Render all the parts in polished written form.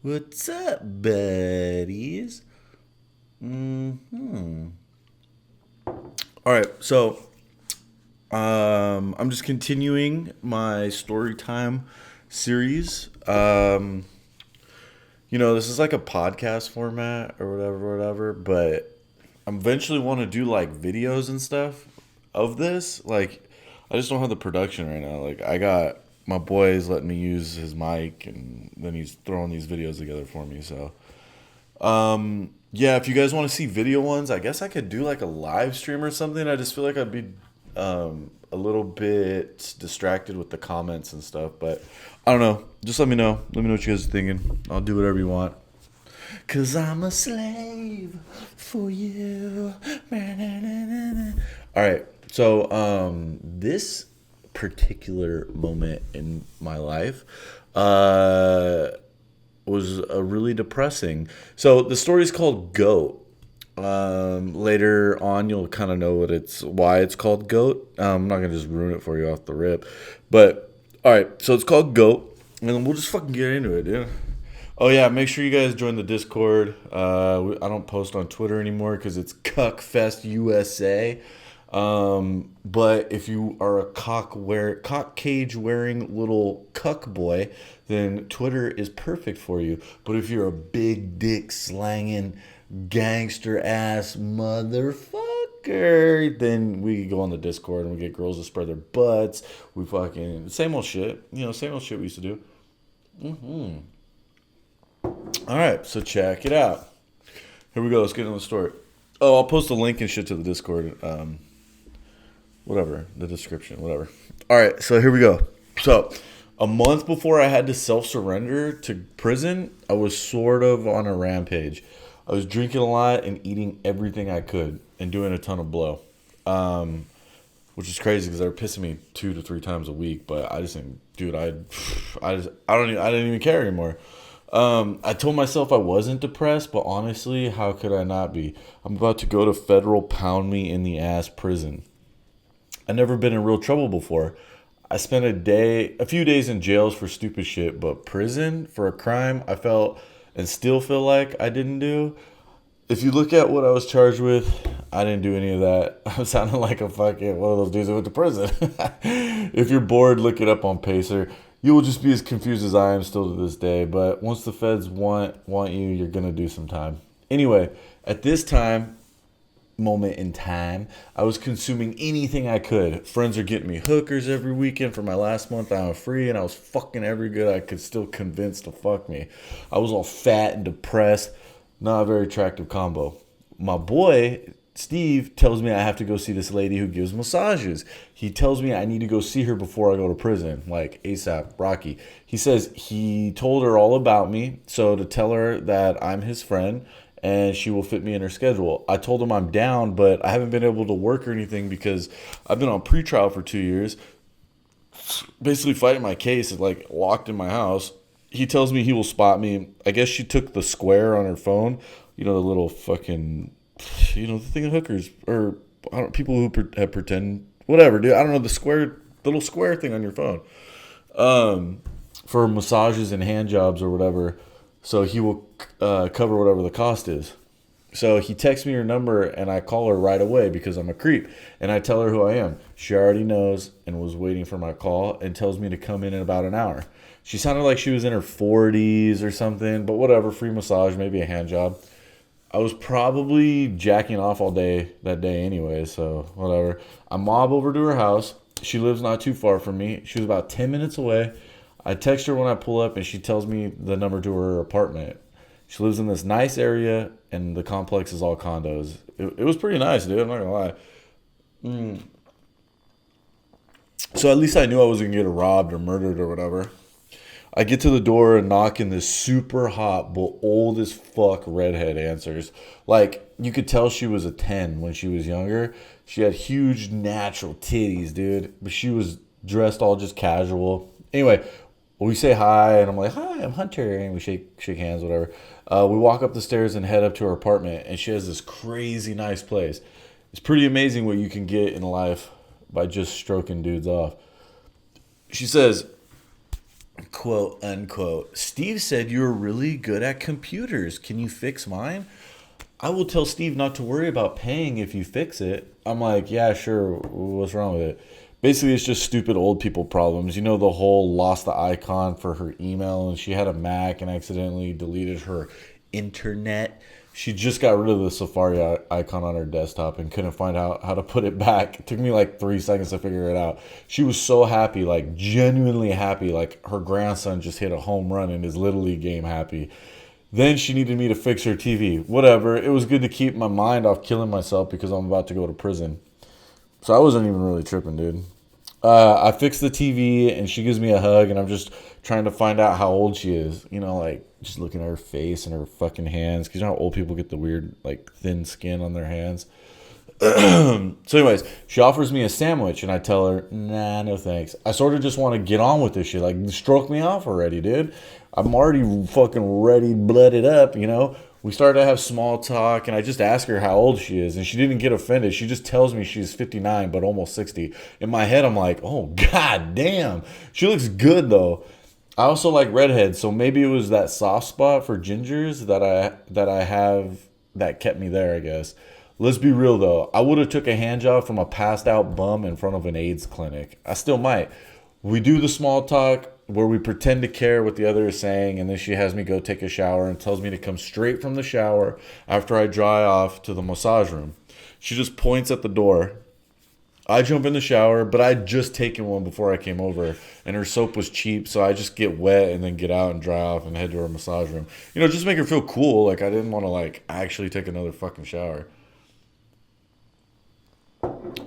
What's up, buddies? All right, so I'm just continuing my story time series. This is like a podcast format or whatever. But I eventually want to do like videos and stuff of this. Like, I just don't have the production right now. Like, I got my boys letting me use his mic, and then he's throwing these videos together for me. So yeah, if you guys want to see video ones, I guess I could do like a live stream or something. I just feel like I'd be a little bit distracted with the comments and stuff. But I don't know. Just let me know. Let me know what you guys are thinking. I'll do whatever you want. Cause I'm a slave for you. All right. So this particular moment in my life, was really depressing. So the story is called Goat. Later on, you'll kind of know why it's called Goat. I'm not gonna just ruin it for you off the rip, but all right. So it's called Goat, and then we'll just fucking get into it, dude. Oh yeah, make sure you guys join the Discord. I don't post on Twitter anymore because it's Cuckfest USA. But if you are a cock cage wearing little cuck boy, then Twitter is perfect for you. But if you're a big dick slanging gangster ass motherfucker, then we go on the Discord and we get girls to spread their butts. We fucking same old shit, same old shit we used to do. All right, so check it out. Here we go. Let's get into the story. Oh, I'll post a link and shit to the Discord. Whatever, the description, whatever. All right, so here we go. So, a month before I had to self surrender to prison, I was sort of on a rampage. I was drinking a lot and eating everything I could and doing a ton of blow, which is crazy because they were pissing me 2 to 3 times a week. But I just think, dude, I didn't even care anymore. I told myself I wasn't depressed, but honestly, how could I not be? I'm about to go to federal pound me in the ass prison. I've never been in real trouble before. I spent a few days in jails for stupid shit, but prison for a crime I felt and still feel like I didn't do. If you look at what I was charged with, I didn't do any of that. I'm sounding like a fucking one of those dudes that went to prison. If you're bored, look it up on Pacer. You will just be as confused as I am still to this day. But once the feds want you, you're gonna do some time. Anyway, at this moment in time, I was consuming anything I could. Friends are getting me hookers every weekend. For my last month, I was free, and I was fucking every good I could still convince to fuck me. I was all fat and depressed. Not a very attractive combo. My boy, Steve, tells me I have to go see this lady who gives massages. He tells me I need to go see her before I go to prison, like ASAP Rocky. He says he told her all about me, so to tell her that I'm his friend and she will fit me in her schedule. I told him I'm down, but I haven't been able to work or anything because I've been on pretrial for 2 years, basically fighting my case, like locked in my house. He tells me he will spot me. I guess she took the square on her phone, the little fucking, the thing of hookers or people who have pretend whatever, dude. I don't know little square thing on your phone, for massages and hand jobs or whatever. So he will cover whatever the cost is. So he texts me her number and I call her right away because I'm a creep. And I tell her who I am. She already knows and was waiting for my call and tells me to come in about an hour. She sounded like she was in her 40s or something, but whatever, free massage, maybe a hand job. I was probably jacking off all day that day anyway, so whatever. I mob over to her house. She lives not too far from me. She was about 10 minutes away. I text her when I pull up and she tells me the number to her apartment. She lives in this nice area, and the complex is all condos. It was pretty nice, dude. I'm not gonna lie. So at least I knew I wasn't gonna get robbed or murdered or whatever. I get to the door and knock, and this super hot but old as fuck redhead answers. Like, you could tell she was a 10 when she was younger. She had huge natural titties, dude. But she was dressed all just casual. Anyway, we say hi, and I'm like, "Hi, I'm Hunter," and we shake hands, whatever. We walk up the stairs and head up to her apartment, and she has this crazy nice place. It's pretty amazing what you can get in life by just stroking dudes off. She says, quote unquote, Steve said you're really good at computers. Can you fix mine? I will tell Steve not to worry about paying if you fix it. I'm like, yeah, sure. What's wrong with it? Basically, it's just stupid old people problems. You know, the whole lost the icon for her email and she had a Mac and accidentally deleted her internet. She just got rid of the Safari icon on her desktop and couldn't find out how to put it back. It took me like 3 seconds to figure it out. She was so happy, like genuinely happy, like her grandson just hit a home run in his Little League game happy. Then she needed me to fix her TV. Whatever. It was good to keep my mind off killing myself because I'm about to go to prison. So I wasn't even really tripping, dude. I fixed the TV and she gives me a hug and I'm just trying to find out how old she is. You know, like just looking at her face and her fucking hands. Because you know how old people get the weird, like thin skin on their hands. So anyways, she offers me a sandwich and I tell her, nah, no thanks. I sort of just want to get on with this shit. Like, stroke me off already, dude. I'm already fucking ready, blooded up, you know? We started to have small talk and I just asked her how old she is and she didn't get offended. She just tells me she's 59 but almost 60. In my head, I'm like, oh, god damn. She looks good though. I also like redheads, so maybe it was that soft spot for gingers that I have that kept me there, I guess. Let's be real though. I would have took a hand job from a passed out bum in front of an AIDS clinic. I still might. We do the small talk where we pretend to care what the other is saying, and then she has me go take a shower and tells me to come straight from the shower after I dry off to the massage room. She just points at the door. I jump in the shower, but I'd just taken one before I came over, and her soap was cheap, so I just get wet and then get out and dry off and head to her massage room. You know, just make her feel cool. Like I didn't want to like actually take another fucking shower.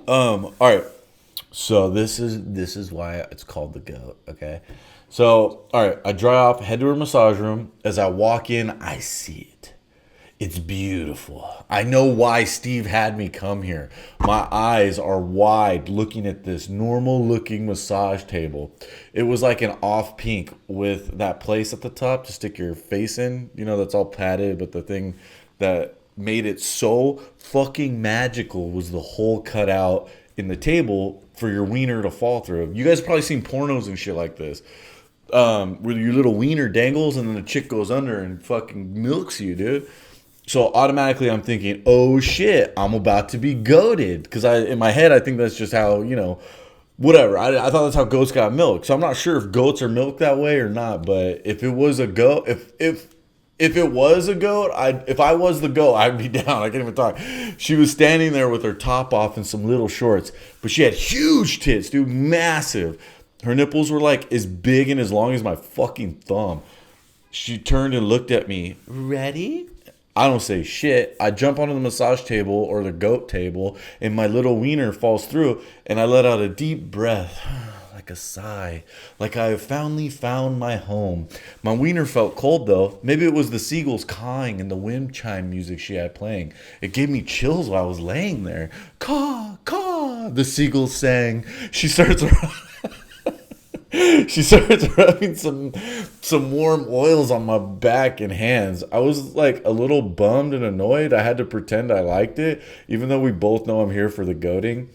All right. So this is why it's called the goat. Okay. So all right, I dry off, head to her massage room. As I walk in, I see it. It's beautiful. I know why Steve had me come here. My eyes are wide looking at this normal looking massage table. It was like an off pink with that place at the top to stick your face in. You know, that's all padded, but the thing that made it so fucking magical was the hole cut out in the table for your wiener to fall through. You guys probably seen pornos and shit like this. Where your little wiener dangles and then the chick goes under and fucking milks you, dude. So automatically I'm thinking, oh shit, I'm about to be goated. Because in my head, I think that's just how, you know, whatever. I thought that's how goats got milked. So I'm not sure if goats are milked that way or not. But if it was a goat, if it was a goat, if I was the goat, I'd be down. I can't even talk. She was standing there with her top off and some little shorts. But she had huge tits, dude, massive. Her nipples were like as big and as long as my fucking thumb. She turned and looked at me. Ready? I don't say shit. I jump onto the massage table or the goat table, and my little wiener falls through, and I let out a deep breath, like a sigh, like I have finally found my home. My wiener felt cold, though. Maybe it was the seagulls cawing and the wind chime music she had playing. It gave me chills while I was laying there. Caw, caw, the seagulls sang. She starts she starts rubbing some warm oils on my back and hands. I was like a little bummed and annoyed. I had to pretend I liked it, even though we both know I'm here for the goating.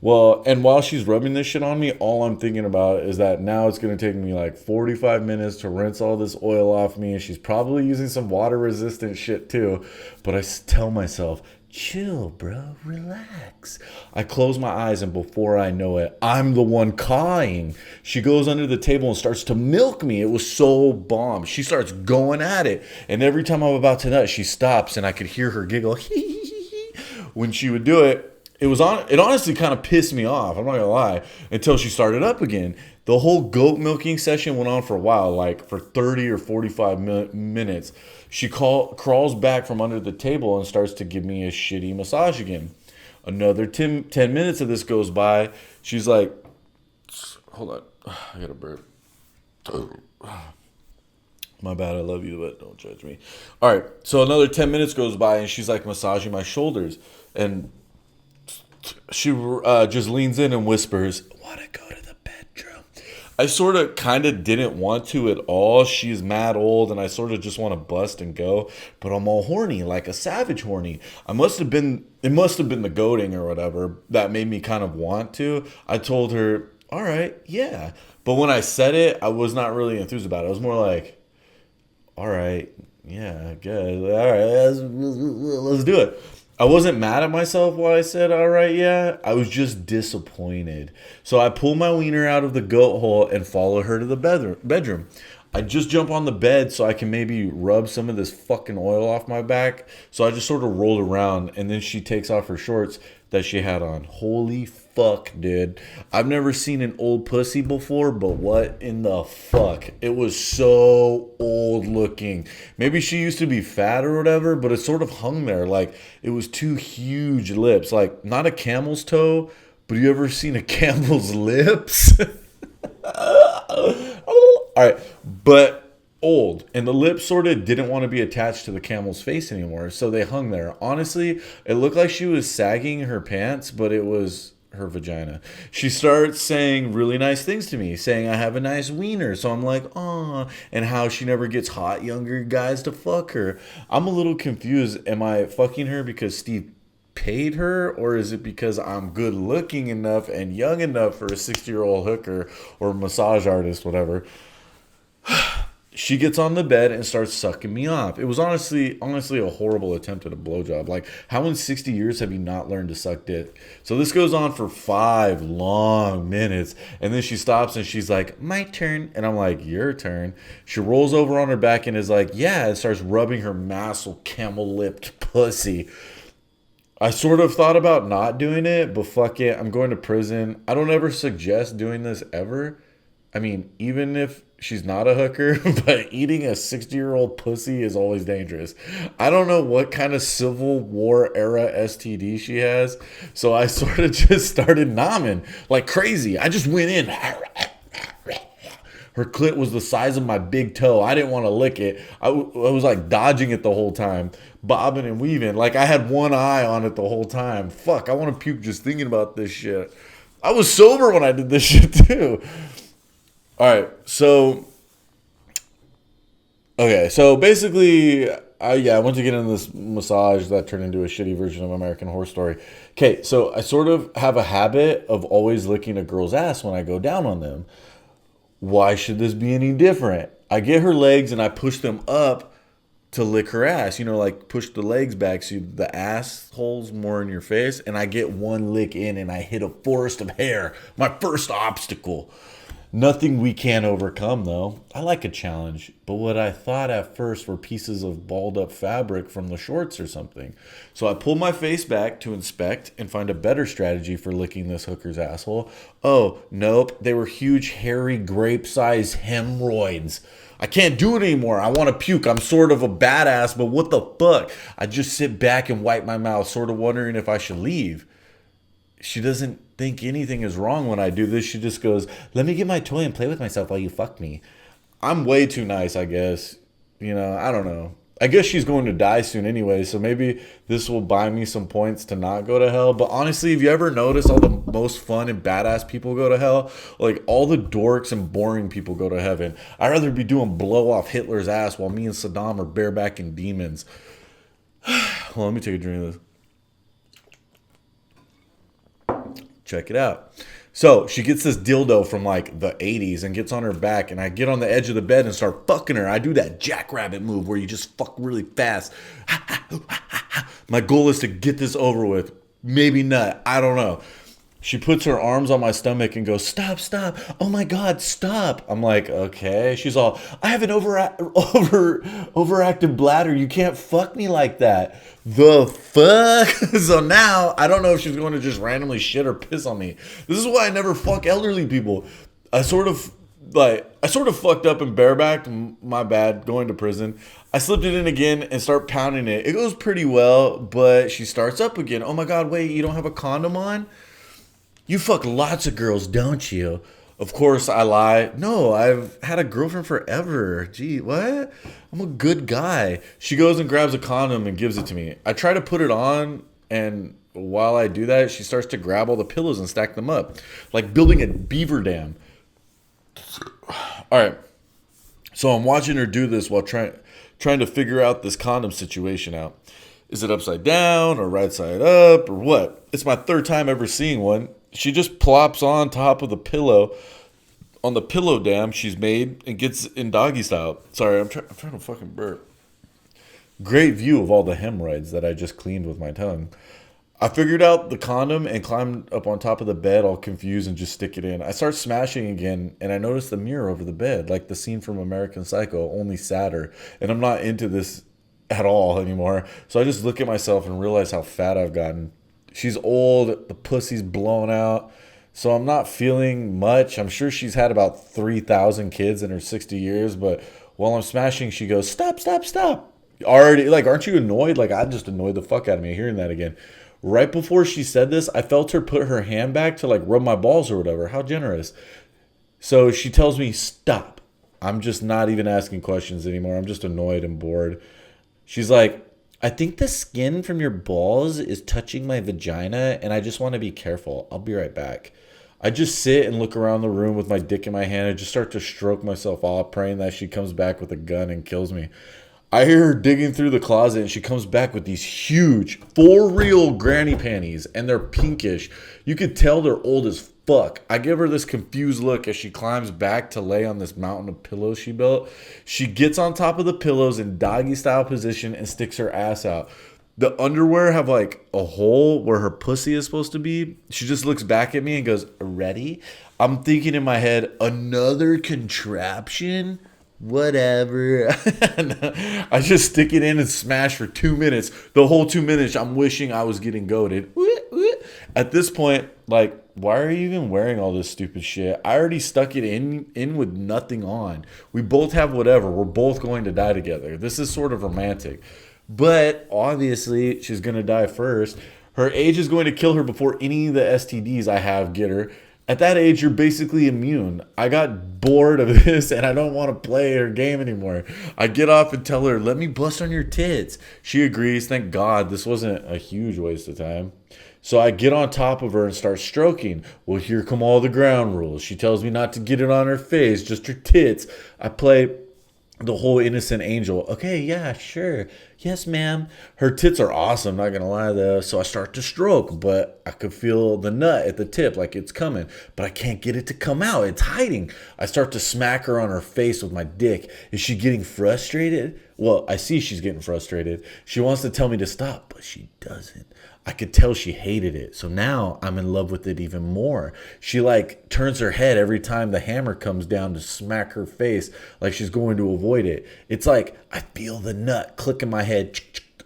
Well, and while she's rubbing this shit on me, all I'm thinking about is that now it's going to take me like 45 minutes to rinse all this oil off me. And she's probably using some water resistant shit too. But I tell myself, chill, bro, relax. I close my eyes, and before I know it, I'm the one cawing. She goes under the table and starts to milk me. It was so bomb. She starts going at it. And every time I'm about to nut, she stops, and I could hear her giggle when she would do it. It honestly kind of pissed me off, I'm not gonna lie, until she started up again. The whole goat milking session went on for a while, like for 30 or 45 minutes. She crawls back from under the table and starts to give me a shitty massage again. Another 10 minutes of this goes by. She's like, hold on, I gotta burp. My bad, I love you, but don't judge me. All right, so another 10 minutes goes by, and she's like massaging my shoulders. And she just leans in and whispers, want to go to the bedroom? I sort of kind of didn't want to at all. She's mad old, and I sort of just want to bust and go. But I'm all horny, like a savage horny. It must have been the goading or whatever that made me kind of want to. I told her, all right, yeah. But when I said it, I was not really enthused about it. I was more like, all right, yeah, good. All right, let's do it. I wasn't mad at myself while I said, all right, yeah. I was just disappointed. So I pull my wiener out of the goat hole and follow her to the bedroom. I just jump on the bed so I can maybe rub some of this fucking oil off my back. So I just sort of rolled around and then she takes off her shorts that she had on. Holy fuck, dude. I've never seen an old pussy before, but what in the fuck? It was so old looking. Maybe she used to be fat or whatever, but it sort of hung there. Like it was two huge lips. Like not a camel's toe, but you ever seen a camel's lips? All right, but old, and the lips sort of didn't want to be attached to the camel's face anymore, so they hung there. Honestly, it looked like she was sagging her pants, but it was her vagina. She starts saying really nice things to me, saying I have a nice wiener. So I'm like, "Aw," and how she never gets hot younger guys to fuck her. I'm a little confused. Am I fucking her because Steve paid her, or is it because I'm good looking enough and young enough for a 60-year-old hooker or massage artist, whatever? She gets on the bed and starts sucking me off. It was honestly a horrible attempt at a blowjob. Like, how in 60 years have you not learned to suck dick? So this goes on for 5 long minutes, and then she stops and she's like, "My turn," and I'm like, "Your turn." She rolls over on her back and is like, "Yeah," and starts rubbing her massive camel-lipped pussy. I sort of thought about not doing it, but fuck it, I'm going to prison. I don't ever suggest doing this ever. I mean, even if she's not a hooker, but eating a 60-year-old pussy is always dangerous. I don't know what kind of Civil War era STD she has, so I sort of just started nomming like crazy. I just went in. Her clit was the size of my big toe. I didn't want to lick it. I was like dodging it the whole time, bobbing and weaving. Like I had one eye on it the whole time. Fuck, I want to puke just thinking about this shit. I was sober when I did this shit too. All right, so okay, so basically, I went to get into this massage that turned into a shitty version of American Horror Story. Okay, so I sort of have a habit of always licking a girl's ass when I go down on them. Why should this be any different? I get her legs and I push them up to lick her ass. You know, like push the legs back so the ass hole's more in your face. And I get one lick in and I hit a forest of hair. My first obstacle. Nothing we can't overcome, though. I like a challenge, but what I thought at first were pieces of balled up fabric from the shorts or something. So I pulled my face back to inspect and find a better strategy for licking this hooker's asshole. Oh, nope, they were huge, hairy, grape-sized hemorrhoids. I can't do it anymore. I want to puke. I'm sort of a badass, but what the fuck? I just sit back and wipe my mouth, sort of wondering if I should leave. She doesn't think anything is wrong when I do this. She just goes, "Let me get my toy and play with myself while you fuck me." I'm way too nice, I guess. You know, I don't know. I guess she's going to die soon anyway, so maybe this will buy me some points to not go to hell. But honestly, if you ever notice all the most fun and badass people go to hell, like all the dorks and boring people go to heaven. I'd rather be doing blow off Hitler's ass while me and Saddam are barebacking demons. Well, let me take a drink of this. Check it out. So she gets this dildo from like the 80s and gets on her back, and I get on the edge of the bed and start fucking her. I do that jackrabbit move where you just fuck really fast. My goal is to get this over with. Maybe not. I don't know. She puts her arms on my stomach and goes, "Stop, stop. Oh my God, stop." I'm like, okay. She's all, "I have an overactive bladder. You can't fuck me like that." The fuck? So now I don't know if she's going to just randomly shit or piss on me. This is why I never fuck elderly people. I sort of fucked up and barebacked. My bad, going to prison. I slipped it in again and start pounding it. It goes pretty well, but she starts up again. "Oh my God, wait, you don't have a condom on? You fuck lots of girls, don't you?" Of course, I lie. "No, I've had a girlfriend forever." Gee, what? I'm a good guy. She goes and grabs a condom and gives it to me. I try to put it on, and while I do that, she starts to grab all the pillows and stack them up, like building a beaver dam. All right. So I'm watching her do this while trying to figure out this condom situation out. Is it upside down or right side up or what? It's my third time ever seeing one. she just plops on top of the pillow, on the pillow dam she's made, and gets in doggy style. Sorry, I'm trying to fucking burp. Great view of all the hemorrhoids that I just cleaned with my tongue. I figured out the condom and climbed up on top of the bed all confused and just stick it in. I start smashing again and I notice the mirror over the bed, like the scene from American Psycho, only sadder. And I'm not into this at all anymore. So I just look at myself and realize how fat I've gotten. She's old, the pussy's blown out. So I'm not feeling much. I'm sure she's had about 3,000 kids in her 60 years, but while I'm smashing, she goes, "Stop, stop, stop." Already, like, aren't you annoyed? Like, I just annoyed the fuck out of me hearing that again. Right before she said this, I felt her put her hand back to like rub my balls or whatever. How generous. So she tells me, "Stop." I'm just not even asking questions anymore. I'm just annoyed and bored. She's like, "I think the skin from your balls is touching my vagina and I just want to be careful. I'll be right back." I just sit and look around the room with my dick in my hand and just start to stroke myself off, praying that she comes back with a gun and kills me. I hear her digging through the closet and she comes back with these huge, for real granny panties, and they're pinkish. You could tell they're old as fuck. I give her this confused look as she climbs back to lay on this mountain of pillows she built. She gets on top of the pillows in doggy style position and sticks her ass out. The underwear have like a hole where her pussy is supposed to be. She just looks back at me and goes, "Ready?" I'm thinking in my head, another contraption? Whatever. I just stick it in and smash for 2 minutes. The whole 2 minutes, I'm wishing I was getting goated. At this point, like, why are you even wearing all this stupid shit? I already stuck it in with nothing on. We both have whatever. We're both going to die together. This is sort of romantic. But obviously, she's going to die first. Her age is going to kill her before any of the STDs I have get her. At that age, you're basically immune. I got bored of this and I don't want to play her game anymore. I get off and tell her, "Let me bust on your tits." She agrees. Thank God this wasn't a huge waste of time. So I get on top of her and start stroking. Well, here come all the ground rules. She tells me not to get it on her face, just her tits. I play the whole innocent angel. "Okay, yeah, sure. Yes, ma'am." Her tits are awesome, not gonna lie though. So I start to stroke, but I could feel the nut at the tip, like it's coming, but I can't get it to come out. It's hiding. I start to smack her on her face with my dick. Is she getting frustrated? Well, I see she's getting frustrated. She wants to tell me to stop, but she doesn't. I could tell she hated it. So now I'm in love with it even more. She like turns her head every time the hammer comes down to smack her face, like she's going to avoid it. It's like I feel the nut click in my head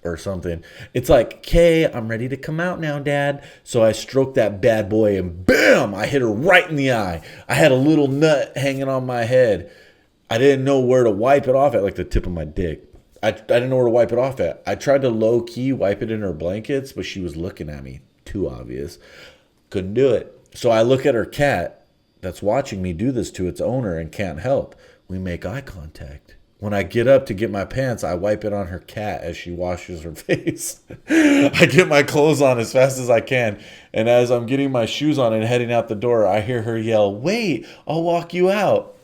or something. It's like, "Okay, I'm ready to come out now, Dad." So I stroke that bad boy and bam, I hit her right in the eye. I had a little nut hanging on my head. I didn't know where to wipe it off at, like the tip of my dick. I didn't know where to wipe it off at. I tried to low-key wipe it in her blankets, but she was looking at me. Too obvious. Couldn't do it. So I look at her cat that's watching me do this to its owner and can't help. We make eye contact. When I get up to get my pants, I wipe it on her cat as she washes her face. I get my clothes on as fast as I can. And as I'm getting my shoes on and heading out the door, I hear her yell, "Wait, I'll walk you out."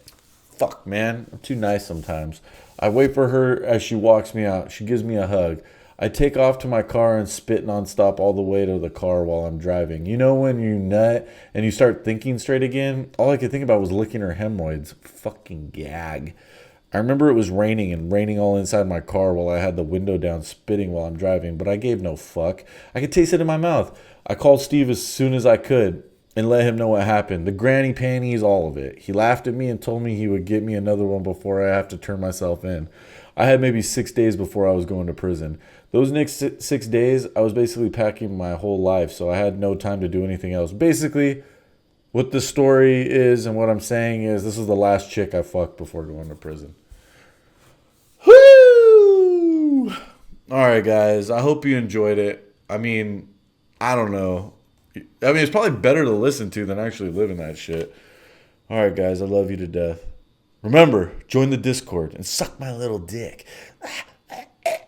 Fuck, man. I'm too nice sometimes. I wait for her as she walks me out. She gives me a hug. I take off to my car and spit nonstop all the way to the car while I'm driving. You know when you nut and you start thinking straight again? All I could think about was licking her hemorrhoids. Fucking gag. I remember it was raining and raining all inside my car while I had the window down spitting while I'm driving, but I gave no fuck. I could taste it in my mouth. I called Steve as soon as I could and let him know what happened. The granny panties, all of it. He laughed at me and told me he would get me another one before I have to turn myself in. I had maybe 6 days before I was going to prison. Those next 6 days, I was basically packing my whole life, so I had no time to do anything else. Basically, what the story is and what I'm saying is this is the last chick I fucked before going to prison. Woo! All right, guys. I hope you enjoyed it. I mean, I don't know. I mean, it's probably better to listen to than actually living that shit. All right, guys. I love you to death. Remember, join the Discord and suck my little dick.